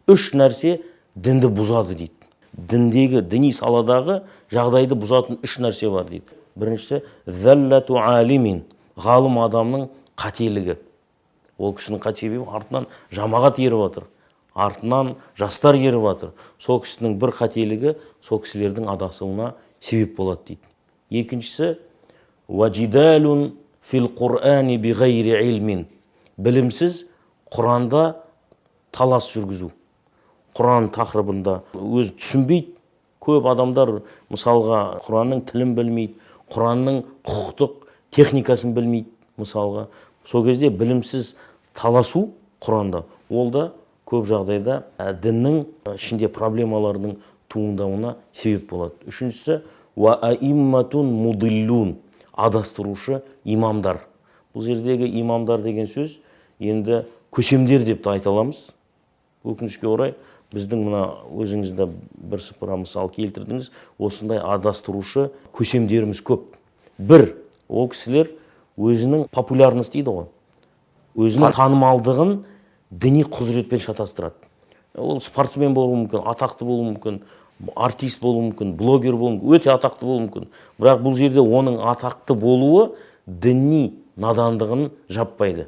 үш нәрсе дінді бұзады дейді. Діндегі, діни саладағы жағдайды бұзатын үш нәрсе бар дейді. Біріншісі, зәлләту алимин, ғалым адамның қателігі. Ол кісінің қателігі артынан жамағат еріп жатыр, артынан жастар еріп жатыр. Сол кісінің бір қателігі сол кісілердің адасуына себеп болады дейді. Екіншісі, ваджидалун фил Құр'ани биғайри илмин, білімсіз Құранда талас жүргізу. Құран тақырыбында өзі түсінбейді. Көп адамдар мысалға Құранның тілін білмейді, Құранның құқықтық техникасын білмейді мысалға. Сол кезде білімсіз таласу Құранда, ол да көп жағдайда діннің ішінде проблемалардың туындауына себеп болады. Үшіншісі, ва аимматун мудиллун, адастырушы имамдар. Бұл жердегі имамдар деген сөз енді көсемдер деп те айта аламыз. Өкінішке орай біздің мына өзіңізді бірсыпыра мысал келтірдіңіз, осындай адастырушы көсемдеріміз көп. Бір, ол кісілер өзінің популярность дейді ғой, өзінің танымалдығын діни құзыретпен шатастырады. Ол спортсмен болуы мүмкін, атақты болуы мүмкін, артист болуы мүмкін, блогер болуы мүмкін, өте атақты болуы мүмкін. Бірақ бұл жерде оның атақты болуы діни надандығын жаппайды.